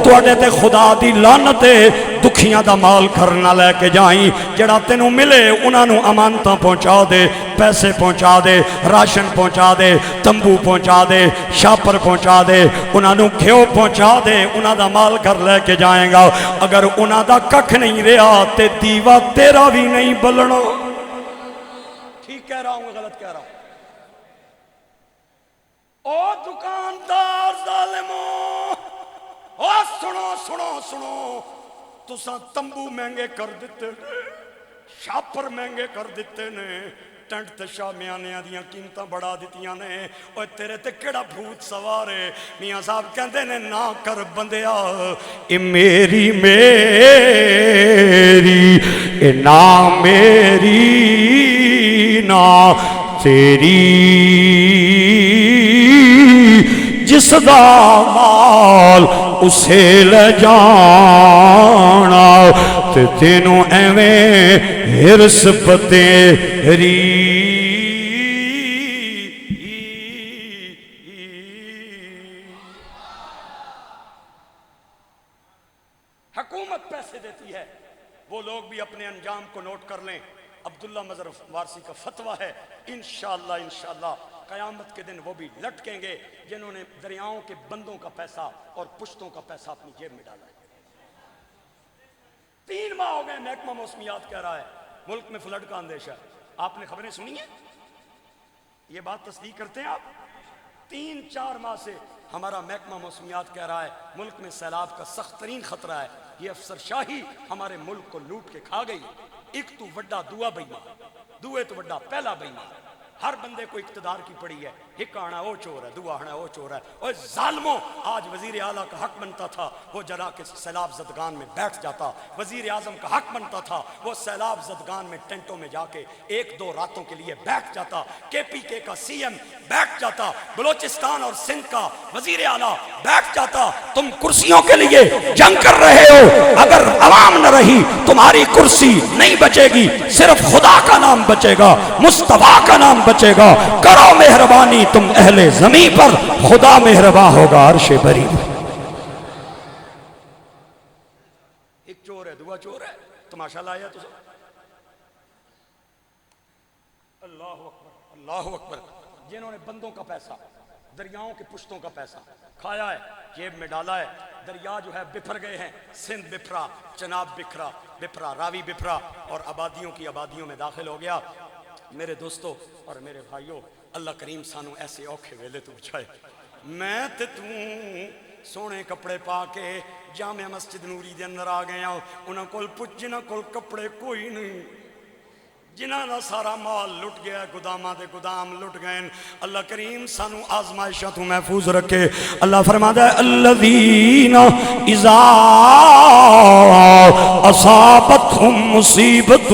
تواڈے تے خدا دی لعنت ہے دکھیاں دا مال کرنا لے کے جائیں. جڑا تینوں ملے انہاں نو امانتاں پہنچا دے, پیسے پہنچا دے, راشن پہنچا دے, تمبو پہنچا دے, شاپر پہنچا دے, انہاں نو گھیو پہنچا دے, انہاں دا مال گھر لے کے جائیں گا. اگر انہاں دا ککھ نہیں رہا تے دیوا تیرا بھی نہیں بلنا. ٹھیک کہہ رہا ہوں غلط کہہ رہا ہوں؟ او دکاندار ظالموں, او سنو سنو سنو, تساں تمبو مہنگے کر دیتے نے, شاپر مہنگے کر دیتے نے, ٹنٹ تے شامیانیاں دیاں قیمتاں بڑھا دیتیاں نے. اوے تیرے تے کیڑا بھوت سوار ہے؟ میاں صاحب کہندے نے نا کر بندیا اے میری اے نا میری نا تیری, جس دا مال اسے لے جانا تے تینوں ایویں ہرس پتیری. حکومت پیسے دیتی ہے, وہ لوگ بھی اپنے انجام کو نوٹ کر لیں. عبداللہ مظہر وارسی کا فتویٰ ہے, انشاءاللہ قیامت کے دن وہ بھی لٹکیں گے جنہوں نے دریاؤں کے بندوں کا پیسہ اور پشتوں کا پیسہ اپنی جیب میں ڈالا ہے. 3 ماہ ہو گئے محکمہ موسمیات کہہ رہا ہے ملک میں فلڈ کا اندیشہ ہے. آپ نے خبریں سنی ہیں؟ یہ بات تصدیق کرتے ہیں آپ؟ 3-4 ماہ سے ہمارا محکمہ موسمیات کہہ رہا ہے ملک میں سیلاب کا سخت ترین خطرہ ہے. یہ افسر شاہی ہمارے ملک کو لوٹ کے کھا گئی. ایک تو وڈا دعا بیمان, دوے تو وڈا پہلا بیمان. ہر بندے کو اقتدار کی پڑی ہے، ایک آنا وہ چور ہے، دو آنا وہ چور ہے۔ اور ظالموں، آج وزیر اعلیٰ کا حق بنتا تھا وہ جرا کے سیلاب زدگان میں بیٹھ جاتا، وزیر اعظم کا حق بنتا تھا وہ سیلاب زدگان میں ٹینٹوں میں جا کے ایک دو راتوں کے لیے بیٹھ جاتا، کے پی کے کا سی ایم بیٹھ جاتا، بلوچستان اور سندھ کا وزیر اعلیٰ بیٹھ جاتا۔ تم کرسیوں کے لیے جنگ کر رہے ہو، اگر عوام نہ رہی تمہاری کرسی نہیں بچے گی، صرف خدا کا نام بچے گا، مصطفیٰ کا نام بچے گا۔ کرو مہربانی تم اہل زمین پر، خدا مہرباں ہوگا عرش بری۔ ایک چور ہے، دعا چور ہے، تماشا لایا تو اللہ اکبر اللہ اکبر۔ جنہوں نے بندوں کا پیسہ، دریاؤں کے پشتوں کا پیسہ کھایا ہے، جیب میں ڈالا ہے، دریا جو ہے بپھر گئے ہیں، سندھ بپھرا، چناب بپھرا، راوی بپھرا، اور آبادیوں کی آبادیوں میں داخل ہو گیا۔ میرے دوستو اور میرے بھائیوں، اللہ کریم سانو ایسے اوکھے ویلے تو بچائے۔ میں تے توں سونے کپڑے پا کے جامع مسجد نوری دے اندر آ گیا، انہاں کول پچھ جنہاں کول کپڑے کوئی نہیں، جنہاں دا سارا مال لٹ گیا، گداماں دے گدام لٹ گئے۔ اللہ کریم سانو آزمائشاں تو محفوظ رکھے۔ اللہ فرماتا ہے الذین اذا اصابتهم مصیبت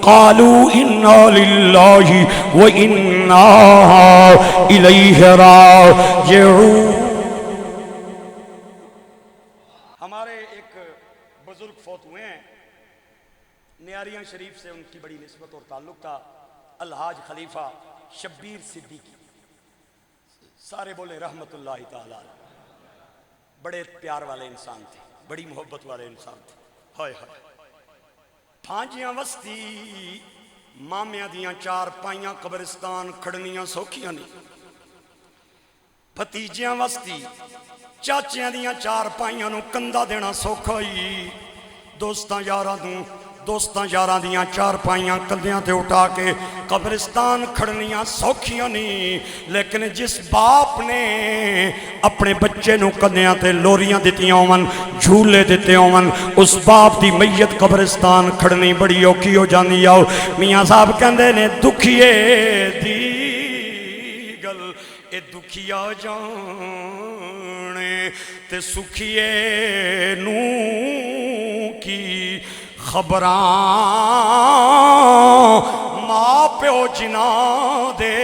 قالوا انا للہ و انا الیہ راجعون۔ ہمارے ایک بزرگ فوت ہوئے ہیں، نیاریاں شریف سے ان کی بڑی نسبت اور تعلق تھا، الحاج خلیفہ شبیر صدیقی، سارے بولے رحمت اللہ تعالی، بڑے پیار والے انسان تھے، بڑی محبت والے انسان تھے۔ ہائے ہائے، پھانجیاں وستی مامیاں دیاں چار پائیاں قبرستان کھڑنیاں سوکھیاں نہیں، بھتیجیاں وستی چاچیاں دیاں چار پائیاں نو کندہ دینا سوکھا ہی، دوستاں یاراں دیاں چار پائیاں کندیاں تے اٹھا کے قبرستان کھڑنیاں سوکھیاں نہیں۔ لیکن جس باپ نے اپنے بچے نو کندیاں تے لوریاں دیتیاں ہون، جھولے دیتے ہون، اس باپ دی میت قبرستان کھڑنی بڑی اوکھی ہو جاندی آؤ۔ میاں صاحب کہندے نے دکھیے دی گل اے دکھیا جانے تے سکھیے نو کی خبراں، ماں پیو جنا دے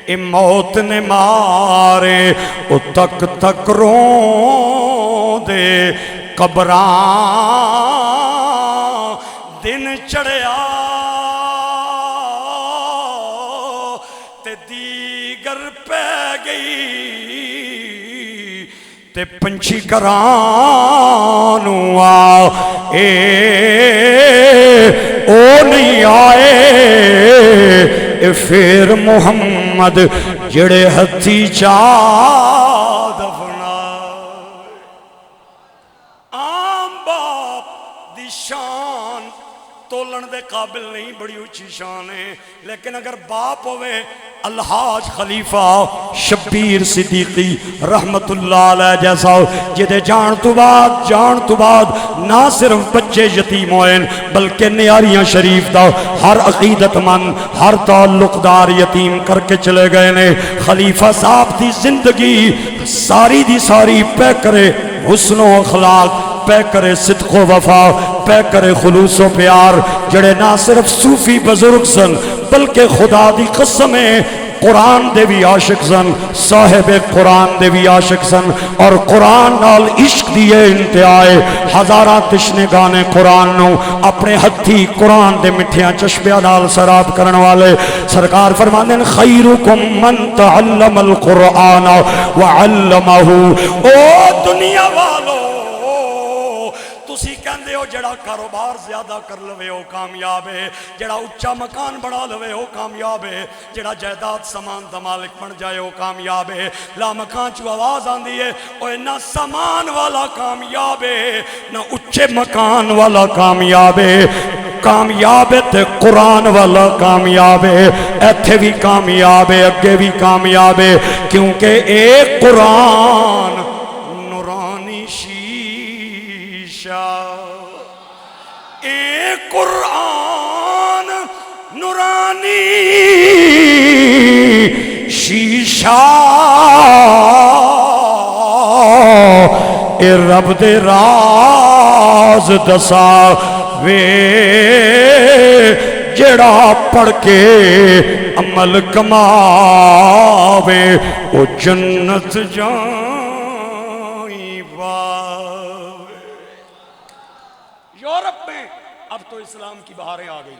اے موت نے مارے، او تک تک رون دے قبراں، دن چڑھیا تے دیگر پہ گئی، تے پنچھی کرانو آ اے او نہیں آئے، اے پھر محمد جڑے ہتھی چا دفنا۔ عام باپ دی شان تولن دے قابل نہیں، بڑی اچھی شان ہے، لیکن اگر باپ ہوئے الحاج خلیفہ شبیر صدیقی رحمت اللہ علیہ جیسا جدے جان تو بعد نہ صرف بچے یتیم ہوئے بلکہ نیاریاں شریف دا ہر عقیدت مند، ہر تعلق دار یتیم کر کے چلے گئے نے۔ خلیفہ صاحب دی زندگی ساری دی ساری پہ کرے حسن و اخلاق، پہ کرے صدق و وفا، پہ کرے خلوص و پیار، جڑے نہ صرف صوفی بزرگ سن بلکہ خدا دی قسمیں قرآن دے بھی عاشق سن، صاحب قرآن دے بھی عاشق سن، اور قرآن نال عشق دیئے انتہائے ہزاراں تشنے گانے قرآن نو اپنے ہتھی قرآن دے مٹھیاں چشمیاں نال سراب کرن والے سرکار فرماندے خیرکم من تعلم القرآن وعلمہ۔ او دنیا والو، تسی کہندے ہو جڑا کاروبار زیادہ کر لوے ہو کامیاب ہے، جڑا اچھا مکان بڑھا لوے ہو کامیاب ہے، جڑا جائیداد سامان دا مالک بن جائے ہو کامیاب ہے۔ لا مکان چو آواز آندی ہے اوے نہ سامان والا کامیاب ہے نہ اچھے مکان والا کامیاب ہے، کامیاب ہے تے قرآن والا کامیاب ہے، ایتھے بھی کامیاب ہے اگے بھی کامیاب ہے، کیونکہ ایک قرآن نورانی شیشہ، ایک قرآن نورانی نورانی شیشہ اے رب دے راز دسا وے جڑا پڑھ کے عمل کماوے او جنت جائیں باوے۔ یورپ میں اب تو اسلام کی بہاریں آ گئی،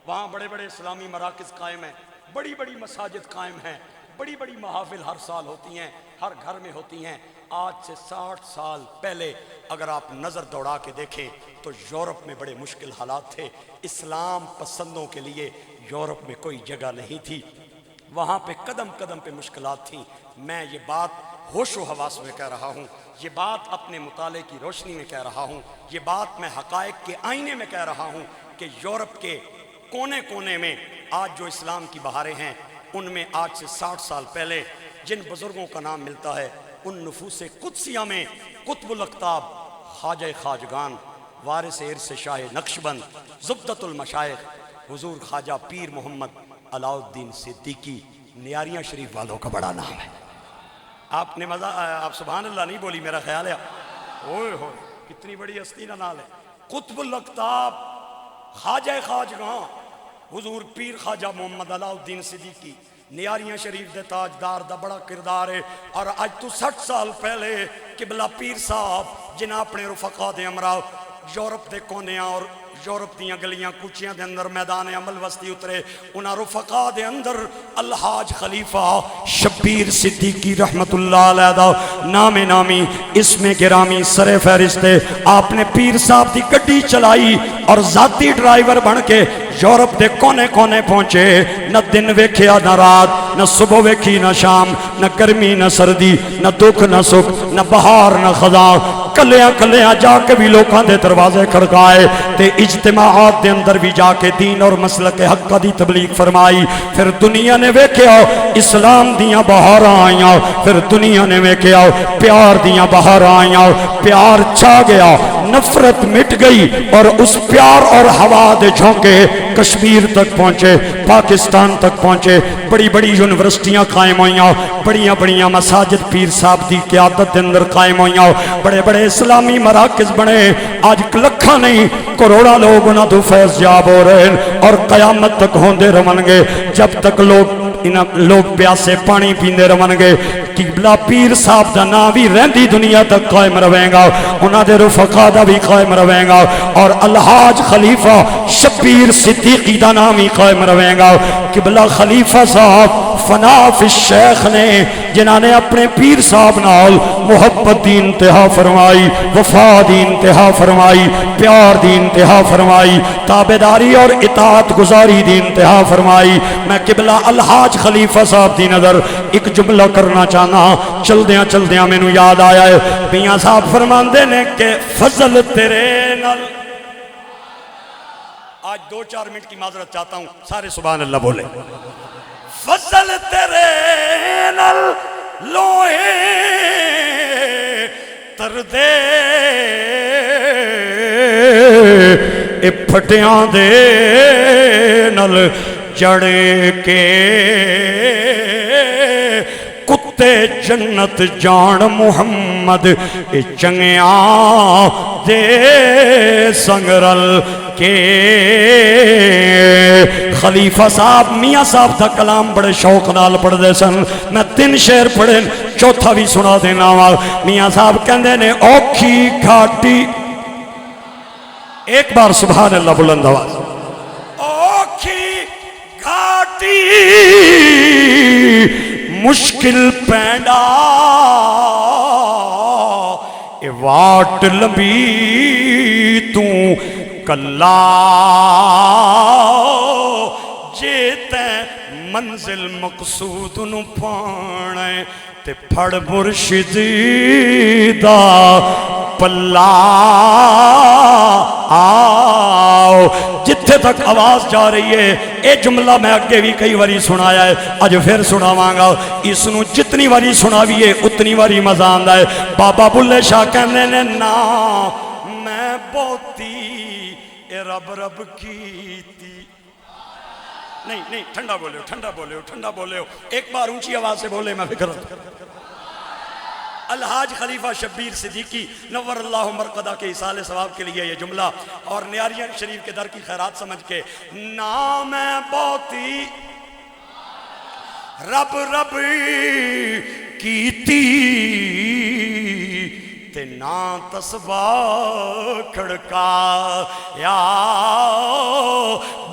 وہاں بڑے بڑے اسلامی مراکز قائم ہیں، بڑی بڑی مساجد قائم ہیں، بڑی بڑی محافل ہر سال ہوتی ہیں، ہر گھر میں ہوتی ہیں۔ آج سے 60 سال پہلے اگر آپ نظر دوڑا کے دیکھیں تو یورپ میں بڑے مشکل حالات تھے، اسلام پسندوں کے لیے یورپ میں کوئی جگہ نہیں تھی، وہاں پہ قدم قدم پہ مشکلات تھیں۔ میں یہ بات ہوش و حواس میں کہہ رہا ہوں، یہ بات اپنے مطالعے کی روشنی میں کہہ رہا ہوں، یہ بات میں حقائق کے آئینے میں کہہ رہا ہوں کہ یورپ کے کونے کونے میں آج جو اسلام کی بہاریں ہیں، ان میں آج سے 60 سال پہلے جن بزرگوں کا نام ملتا ہے، ان نفوس قدسیہ میں قطب الاقطاب خواجہ خواجگان وارث ارث شاہ نقشبند زبدۃ المشائخ حضور خواجہ پیر محمد علاء الدین صدیقی نیاریاں شریف والوں کا بڑا نام ہے۔ آپ نے مزہ آپ سبحان اللہ نہیں بولی، میرا خیال ہے اوئے ہوئے کتنی بڑی ہستی کا نام ہے۔ قطب الاقطاب خواجہ خواجگان حضور پیر خواجہ محمد علاء الدین صدیقی نیاریاں شریف دے تاجدار دا بڑا کردار ہے۔ اور آج تو 60 سال پہلے قبلہ پیر صاحب جنہاں اپنے رفقا دے امراء یورپ دے کونیاں اور یورپ دیاں گلیاں کوچیاں دے اندر میدان عمل وسطی اترے، انہاں رفقا دے اندر الحاج خلیفہ شبیر صدیقی رحمت اللہ علیہ دا نام نامی اسم گرامی سر فہرست ہے۔ آپ نے پیر صاحب دی گڈی چلائی اور ذاتی ڈرائیور بن کے یورپ دے کونے کونے پہنچے، نہ دن ویکھیا نہ رات، نہ صبح ویکھی نہ شام، نہ گرمی نہ سردی، نہ دکھ نہ سکھ، نہ بہار نہ خزاں، کلیاں کلیاں جا کے بھی لوکاں دے دروازے کھڑکائے تے اجتماعات دے اندر بھی جا کے دین اور مسلک حق دی تبلیغ فرمائی۔ پھر دنیا نے ویکھیا اسلام دیاں بہاراں آئیاں، پھر دنیا نے ویکھیا پیار دیاں بہاراں آئیاں، پیار چھا گیا، نفرت مٹ گئی، اور اس پیار اور ہوا دے جھونکے کشمیر تک پہنچے، پاکستان تک پہنچے، بڑی بڑی یونیورسٹیاں قائم ہوئیاں، بڑیاں بڑیاں مساجد پیر صاحب دی قیادت دے اندر قائم ہوئیاں، بڑے بڑے اسلامی مراکز بنے، آج لکھاں نہیں کروڑا لوگ انہاں تو فیض یاب ہو رہے ہیں، اور قیامت تک ہوندے رہن گے جب تک لوگ پیاسے پانی پیندے رہن گے۔ قبلہ پیر صاحب دا نام بھی رہندی دنیا تک قائم رہیں گا، انہاں دے رفقا دا بھی قائم رہیں گا، اور الحاج خلیفہ شبیر صدیقی دا نام ہی قائم رہیں گا۔ قبلہ خلیفہ صاحب فنا فی الشیخ نے جنہاں نے اپنے پیر صاحب نال محبت دی انتہا فرمائی، وفا دی انتہا فرمائی، پیار دی انتہا فرمائی، تابعداری اور اطاعت گزاری دی انتہا فرمائی۔ میں قبلہ الحاج خلیفہ صاحب دی نظر ایک جملہ کرنا چاہنا، چلدیاں چلدیاں میں نو یاد آیا ہے، میاں صاحب فرماندے نے کہ فضل تیرے نال، آج 2-4 منٹ کی معذرت چاہتا ہوں، سارے سبحان اللہ بولے، فضل تیرے نال لوہے تردے اے پھٹیاں دے نل جڑ کے کتے جنت جان محمد اے چنگیاں دے سنگرل کے۔ خلیفہ صاحب میاں صاحب تھا کلام بڑے شوق نال پڑھ دے سن، میں 3 شعر پڑھے، چوتھا بھی سنا دینا وا۔ میاں صاحب کہندے نے اوکھی گھاٹی، ایک بار سبحان اللہ بلند آواز، اوکھی گھاٹی مشکل پینڈا اے واٹ لمبی تو کلا جے تے منزل مقصود نو پانے تے پھڑ مرشد دا پلا آؤ۔ جتھے تک آواز جا رہی ہے، اے جملہ میں اگے بھی کئی واری سنایا ہے، آج پھر سناواں گا، اس نو جتنی واری سناویے اتنی واری مزہ آندا ہے۔ بابا بلے شاہ کہنے نے نا میں بہتی رب رب کیتی، نہیں نہیں ٹھنڈا بولے ہو، ٹھنڈا بولے ہو، ٹھنڈا بولے ہو، ایک بار اونچی آواز سے بولے میں فکر ہوتا۔ الحاج خلیفہ شبیر صدیقی نور اللہ مرقدہ کے اصال ثواب کے لیے یہ جملہ اور نیاریان شریف کے در کی خیرات سمجھ کے، نام بہتی رب رب کیتی تے نا تسبیح کھڑکا یا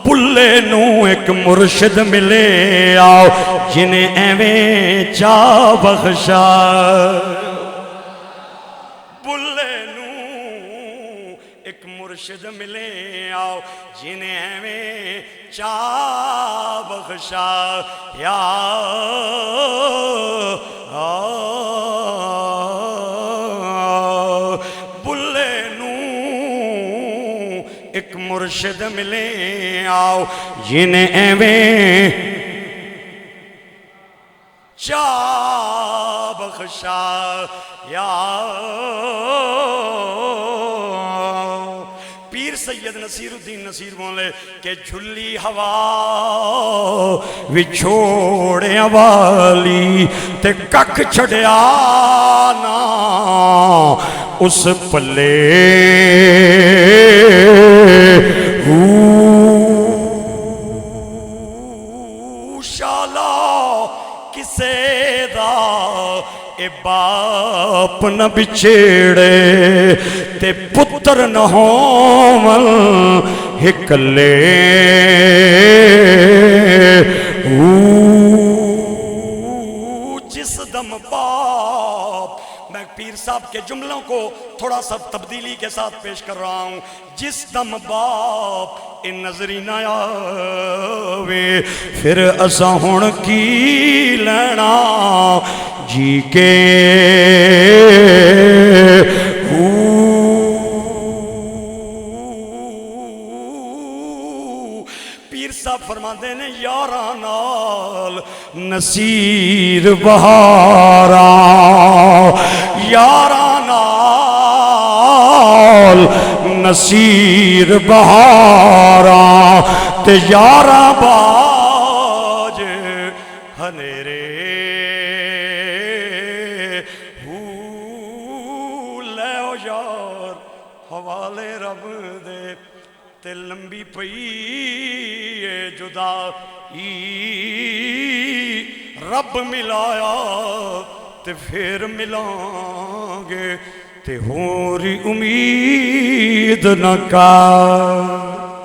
بلے نو ایک مرشد ملے آؤ جنہیں ایویں چا بخشا، بلے نو ایک مرشد ملے آؤ جنہیں ایویں چا بخشا یا بلے نو ایک مرشد ملے آؤ جنہیں ایویں چا بخشا یا پیر سید نصیر الدین نصیر بولے کہ جھلی ہوا وچھوڑیا والی تے کک چھڑیا نا اس پلے شالا کسے دا اے باپ نہ بچھیڑے تے پتر نہ ہومن ہکلے جس دم باپ، میں پیر صاحب کے جملوں کو تھوڑا سا تبدیلی کے ساتھ پیش کر رہا ہوں، جس دم باپ ان نظری نہ آوے پھر اسا ہون کی لینا جی کے پیر صاحب فرماتے ہیں یاراں نال نصیر بہارا، یاراں نال نصیر بہارا تے یاراں باج ہنیرے لے او یار حوالے رب دے تے لمبی پئی جدائی رب ملایا تے پھر ملان گے تے ہوری امید نہ کر